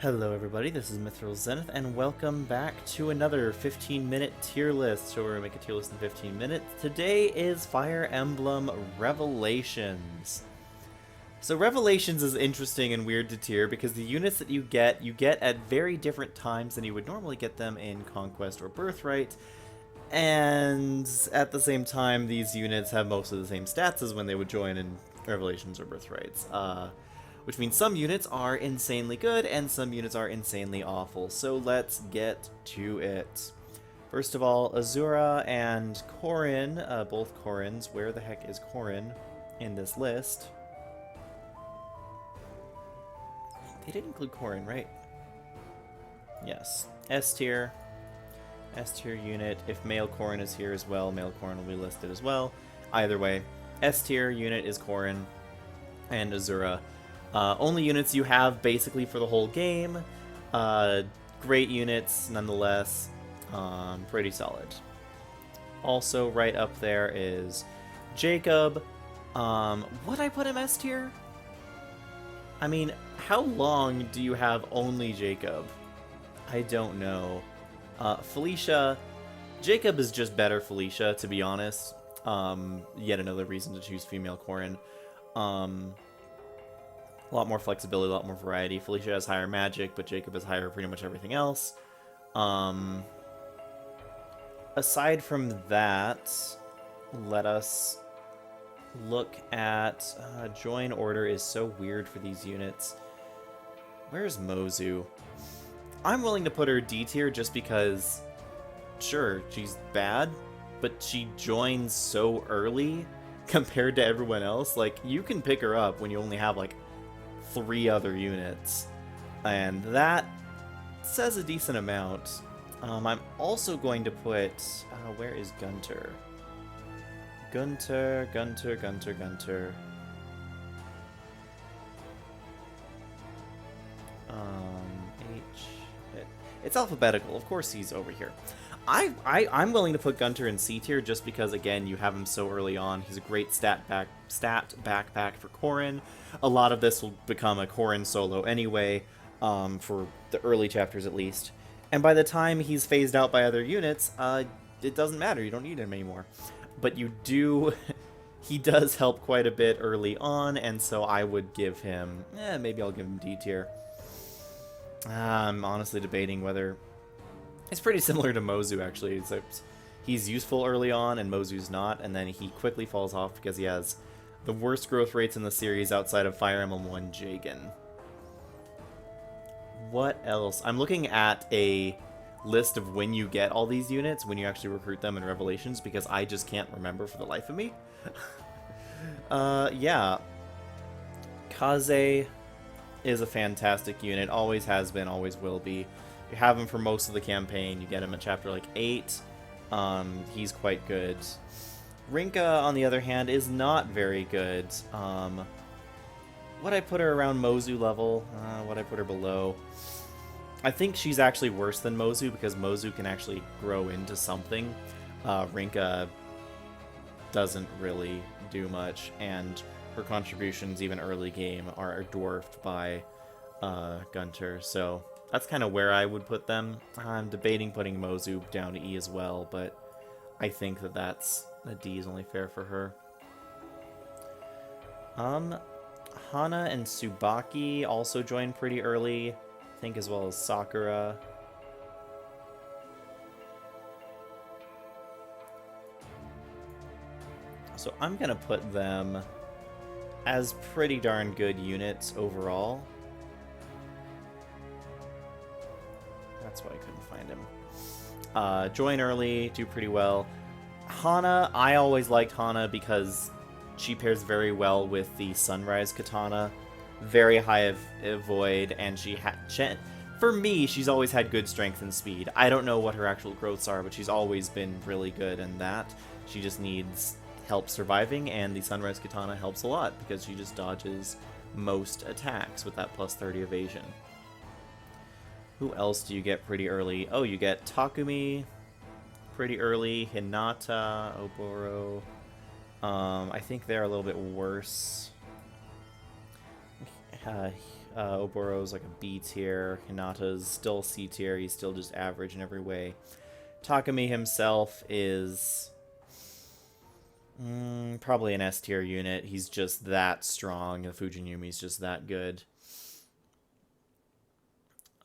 Hello everybody, this is Mithril Zenith, and welcome back to another 15-minute tier list. So we're going to make a tier list in 15 minutes. Today is Fire Emblem Revelations. So Revelations is interesting and weird to tier because the units that you get at very different times than you would normally get them in Conquest or Birthright. And at the same time, these units have most of the same stats as when they would join in Revelations or Birthrights. Which means some units are insanely good and some units are insanely awful. So let's get to it. First of all, Azura and Corrin, both Corrins. Where the heck is Corrin in this list? They did include Corrin, right? Yes. S tier. S tier unit. If male Corrin is here as well, male Corrin will be listed as well. Either way, S tier unit is Corrin and Azura. Only units you have basically for the whole game. Great units nonetheless. Pretty solid. Also right up there is Jacob. Would I put him S tier? I mean, how long do you have only Jacob? I don't know. Felicia. Jacob is just better Felicia, to be honest. Yet another reason to choose female Corrin. A lot more flexibility, a lot more variety. Felicia has higher magic, but Jacob has higher pretty much everything else. Aside from that, let us look at... join order is so weird for these units. Where's Mozu? I'm willing to put her D tier just because, sure, she's bad, but she joins so early compared to everyone else. Like, you can pick her up when you only have, like, 3 other units, and that says a decent amount. I'm also going to put where is Gunter? Gunter. It's alphabetical. Of course he's over here. I'm willing to put Gunter in C tier just because, again, you have him so early on. He's a great stat backpack for Corrin. A lot of this will become a Corrin solo anyway, for the early chapters at least. And by the time he's phased out by other units, it doesn't matter. You don't need him anymore. But you do... he does help quite a bit early on, and so I would give him... maybe I'll give him D tier. I'm honestly debating whether... It's pretty similar to Mozu, actually, except he's useful early on and Mozu's not, and then he quickly falls off because he has the worst growth rates in the series outside of Fire Emblem 1 Jagen. What else? I'm looking at a list of when you get all these units, when you actually recruit them in Revelations, because I just can't remember for the life of me. Yeah. Kaze is a fantastic unit, always has been, always will be. You have him for most of the campaign. You get him at chapter like 8. He's quite good. Rinka, on the other hand, is not very good. Would I put her around Mozu level? Would I put her below? I think she's actually worse than Mozu because Mozu can actually grow into something. Rinka doesn't really do much, and her contributions, even early game, are dwarfed by Gunter, so... That's kind of where I would put them. I'm debating putting Mozu down to E as well, but I think that a D is only fair for her. Hana and Tsubaki also joined pretty early, I think, as well as Sakura. So I'm gonna put them as pretty darn good units overall. That's why I couldn't find him. Join early, do pretty well. Hana, I always liked Hana because she pairs very well with the Sunrise Katana. Very high void, and for me, she's always had good strength and speed. I don't know what her actual growths are, but she's always been really good in that. She just needs help surviving, and the Sunrise Katana helps a lot because she just dodges most attacks with that plus 30 evasion. Who else do you get pretty early? Oh, you get Takumi pretty early, Hinata, Oboro. I think they're a little bit worse. Oboro's like a B tier. Hinata's still C tier. He's still just average in every way. Takumi himself is probably an S tier unit. He's just that strong. The Fujinumi's just that good.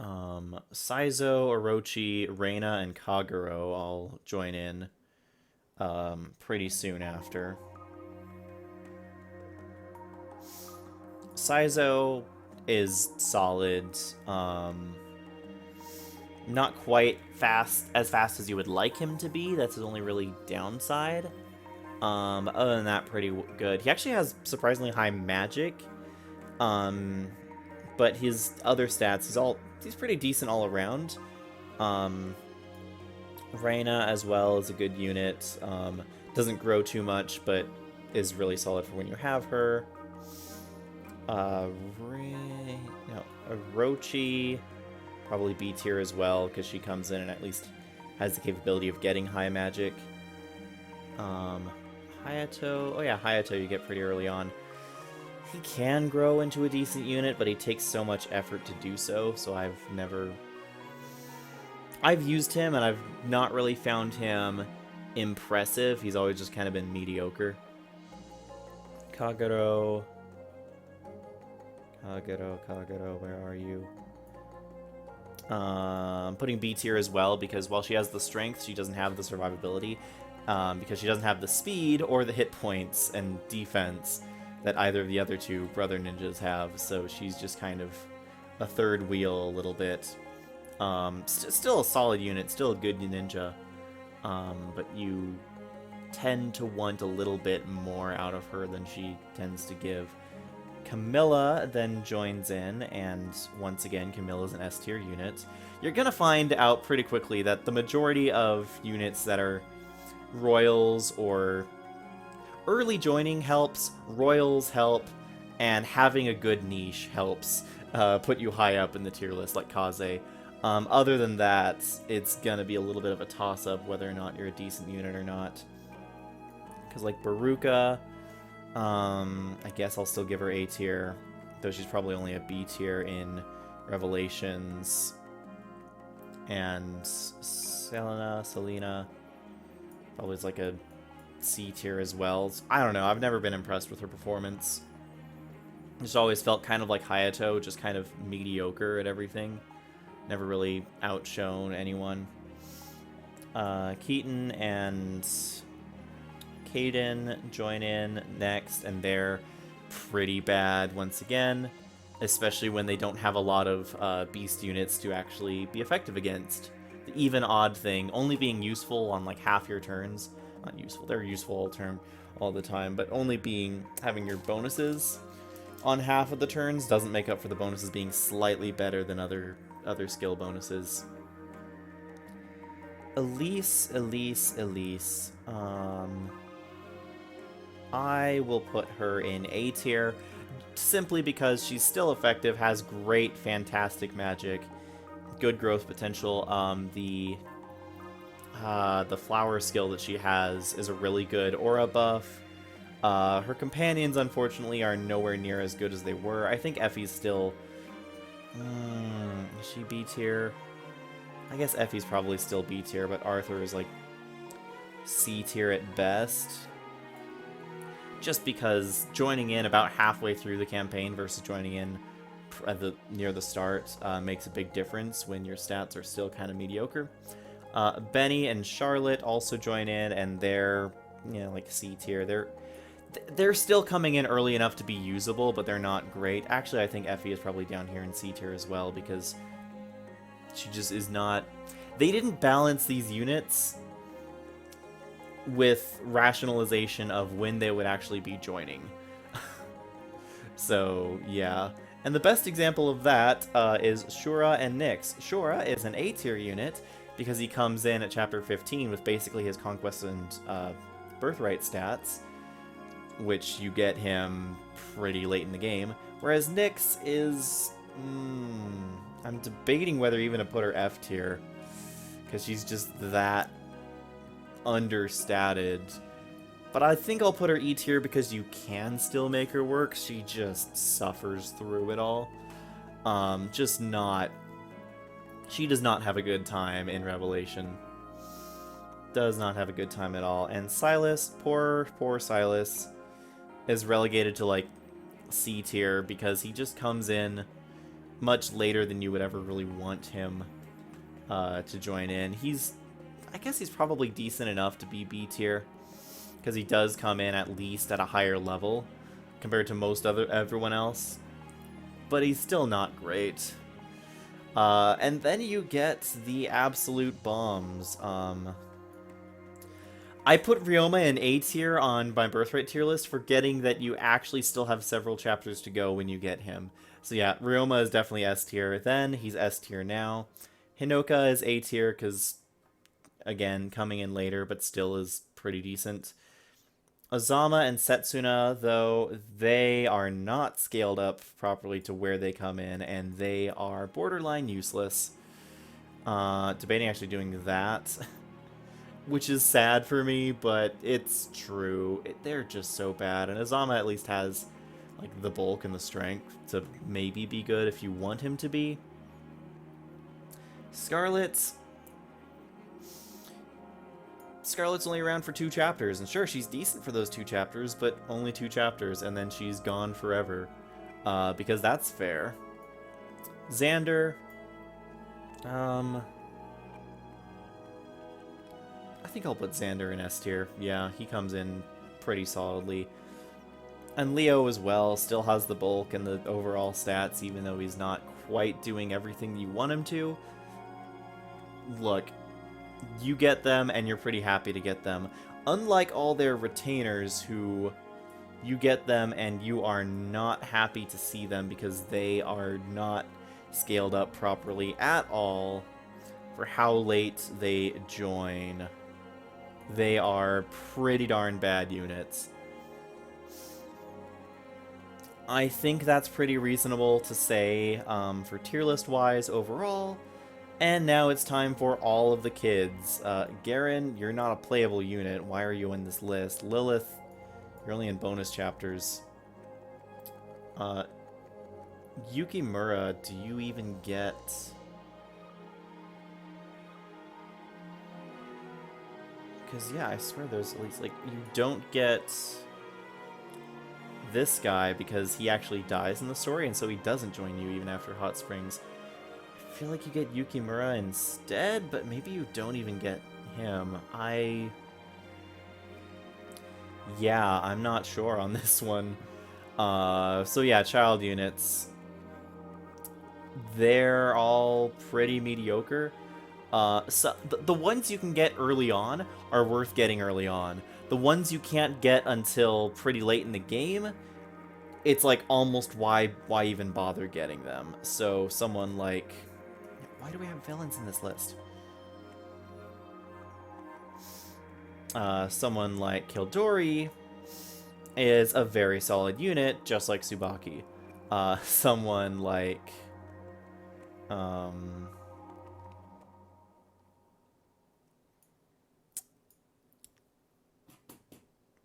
Saizo, Orochi, Reina, and Kagero all join in pretty soon after. Saizo is solid. Not quite as fast as you would like him to be. That's his only really downside. Other than that, pretty good. He actually has surprisingly high magic. But his other stats, he's pretty decent all around. Reina as well is a good unit. Doesn't grow too much, but is really solid for when you have her. Orochi, probably B tier as well, because she comes in and at least has the capability of getting high magic. Hayato, oh yeah, Hayato you get pretty early on. He can grow into a decent unit, but he takes so much effort to do so, so I've used him, and I've not really found him impressive. He's always just kind of been mediocre. Kagero, where are you? Putting B tier as well, because while she has the strength, she doesn't have the survivability, because she doesn't have the speed or the hit points and defense that either of the other two brother ninjas have, so she's just kind of a third wheel a little bit. Still a solid unit, still a good ninja, but you tend to want a little bit more out of her than she tends to give. Camilla then joins in, and once again, Camilla's an S tier unit. You're gonna find out pretty quickly that the majority of units that are royals or early joining helps, royals help, and having a good niche helps put you high up in the tier list, like Kaze. Other than that, it's gonna be a little bit of a toss-up whether or not you're a decent unit or not. Because like Baruka, I guess I'll still give her A tier, though she's probably only a B tier in Revelations. And Selena, probably is like a C tier as well. I don't know, I've never been impressed with her performance. Just always felt kind of like Hayato, just kind of mediocre at everything. Never really outshone anyone. Keaton and Kaden join in next, and they're pretty bad once again, especially when they don't have a lot of beast units to actually be effective against. The even odd thing, only being useful on like half your turns. Not useful, they're useful all the time, but only having your bonuses on half of the turns doesn't make up for the bonuses being slightly better than other skill bonuses. Elise. I will put her in A tier, simply because she's still effective, has great, fantastic magic, good growth potential. The flower skill that she has is a really good aura buff. Her companions, unfortunately, are nowhere near as good as they were. I think Effie's still... is she B tier? I guess Effie's probably still B tier, but Arthur is like C tier at best. Just because joining in about halfway through the campaign versus joining in near the start makes a big difference when your stats are still kind of mediocre. Benny and Charlotte also join in, and they're like C tier. They're still coming in early enough to be usable, but they're not great. Actually, I think Effie is probably down here in C tier as well, because she just is not... They didn't balance these units with rationalization of when they would actually be joining. So, yeah. And the best example of that is Shura and Nyx. Shura is an A tier unit because he comes in at chapter 15 with basically his Conquest and Birthright stats, which you get him pretty late in the game. Whereas Nyx is... I'm debating whether even to put her F tier, because she's just that understated. But I think I'll put her E tier because you can still make her work. She just suffers through it all. Just not... She does not have a good time in Revelation. Does not have a good time at all. And Silas, poor Silas, is relegated to, like, C tier because he just comes in much later than you would ever really want him to join in. I guess he's probably decent enough to be B tier because he does come in at least at a higher level compared to everyone else, but he's still not great. And then you get the absolute bombs. I put Ryoma in A tier on my birthright tier list, forgetting that you actually still have several chapters to go when you get him. So yeah, Ryoma is definitely S tier then. He's S tier now. Hinoka is A tier because, again, coming in later, but still is pretty decent. Ozama and Setsuna, though, they are not scaled up properly to where they come in, and they are borderline useless. Debating actually doing that, which is sad for me, but it's true. They're just so bad, and Ozama at least has like the bulk and the strength to maybe be good if you want him to be. Scarlet's only around for 2 chapters, and sure, she's decent for those 2 chapters, but only 2 chapters, and then she's gone forever, because that's fair. Xander, I think I'll put Xander in S tier. Yeah, he comes in pretty solidly. And Leo as well still has the bulk and the overall stats, even though he's not quite doing everything you want him to. Look, you get them and you're pretty happy to get them. Unlike all their retainers who you get them and you are not happy to see them because they are not scaled up properly at all for how late they join. They are pretty darn bad units. I think that's pretty reasonable to say for tier list wise overall. And now it's time for all of the kids. Garen, you're not a playable unit. Why are you in this list? Lilith, you're only in bonus chapters. Yukimura, do you even get... Because, yeah, I swear there's at least, like, you don't get this guy because he actually dies in the story, and so he doesn't join you even after Hot Springs. I feel like you get Yukimura instead, but maybe you don't even get him. Yeah, I'm not sure on this one. So yeah, child units. They're all pretty mediocre. So the ones you can get early on are worth getting early on. The ones you can't get until pretty late in the game, it's like almost why even bother getting them. So someone like... Why do we have villains in this list? Someone like Kildori is a very solid unit, just like Tsubaki. Someone like...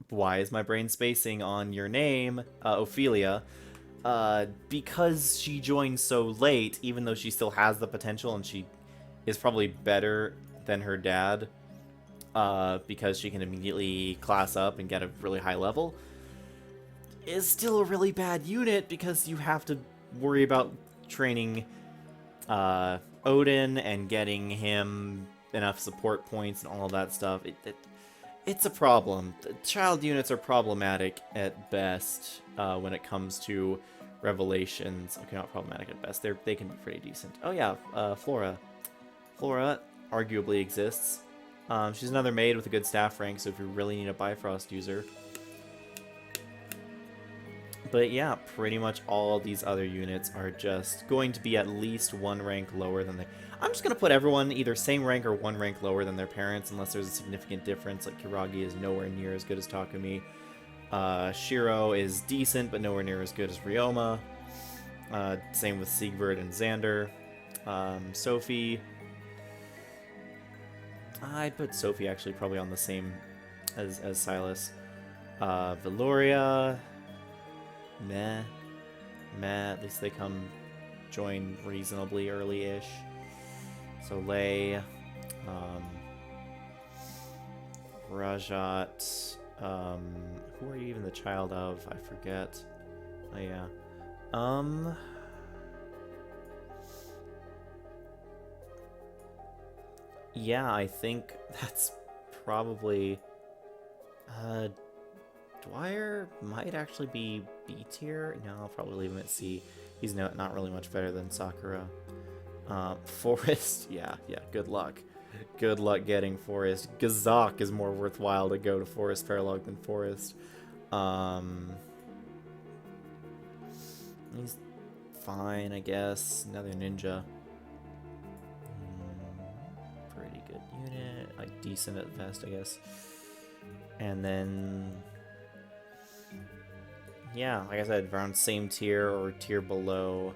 Why is my brain spacing on your name? Ophelia. Because she joined so late, even though she still has the potential and she is probably better than her dad, because she can immediately class up and get a really high level, is still a really bad unit because you have to worry about training Odin and getting him enough support points and all of that stuff. It's a problem. The child units are problematic at best when it comes to Revelations. Okay, not problematic at best. They can be pretty decent. Oh yeah, Flora. Flora arguably exists. She's another maid with a good staff rank, so if you really need a Bifrost user. But yeah, pretty much all these other units are just going to be at least 1 rank lower than they... I'm just going to put everyone either same rank or 1 rank lower than their parents, unless there's a significant difference. Like, Kiragi is nowhere near as good as Takumi. Shiro is decent, but nowhere near as good as Ryoma. Same with Siegfried and Xander. Sophie... I'd put Sophie actually probably on the same as Silas. Valoria... Meh. At least they come join reasonably early-ish. So Lei, Rajat, who are you even the child of? I forget. Oh yeah. Yeah, I think that's probably Dwyer might actually be B tier. No, I'll probably leave him at C. He's not really much better than Sakura. Forest, yeah, good luck. Good luck getting Forest. Gazak is more worthwhile to go to Forest Paralog than Forest. He's fine, I guess. Another ninja. Pretty good unit. Like, decent at best, I guess. And then... yeah, like I said, around same tier or tier below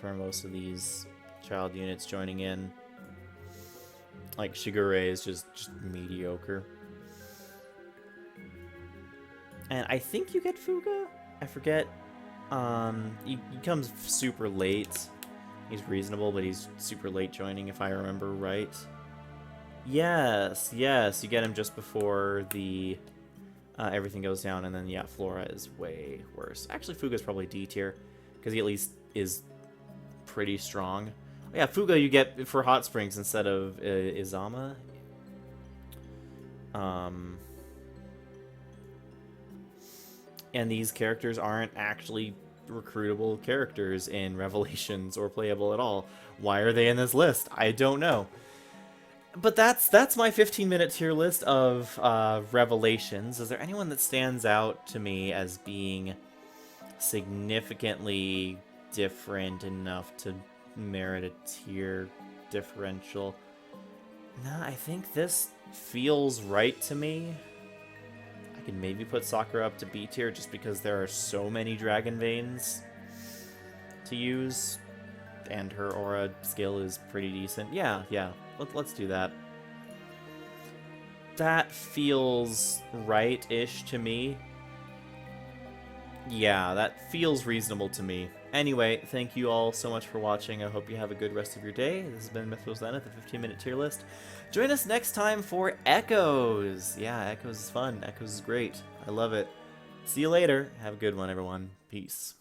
for most of these child units joining in. Like, Shigure is just mediocre. And I think you get Fuga? I forget. He comes super late. He's reasonable, but he's super late joining, if I remember right. Yes, you get him just before the everything goes down, and then, yeah, Flora is way worse. Actually, Fuga's probably D tier, because he at least is pretty strong. Oh, yeah, Fuga you get for Hot Springs instead of Izama. And these characters aren't actually recruitable characters in Revelations or playable at all. Why are they in this list? I don't know. But that's my 15-minute tier list of Revelations. Is there anyone that stands out to me as being significantly different enough to merit a tier differential? Nah, I think this feels right to me. I could maybe put Sakura up to B tier just because there are so many Dragon Veins to use, and her aura skill is pretty decent. Yeah, let's do that. That feels right-ish to me. Yeah, that feels reasonable to me. Anyway, thank you all so much for watching. I hope you have a good rest of your day. This has been Mythos Zenith, the 15-minute tier list. Join us next time for Echoes. Yeah, Echoes is fun. Echoes is great. I love it. See you later. Have a good one, everyone. Peace.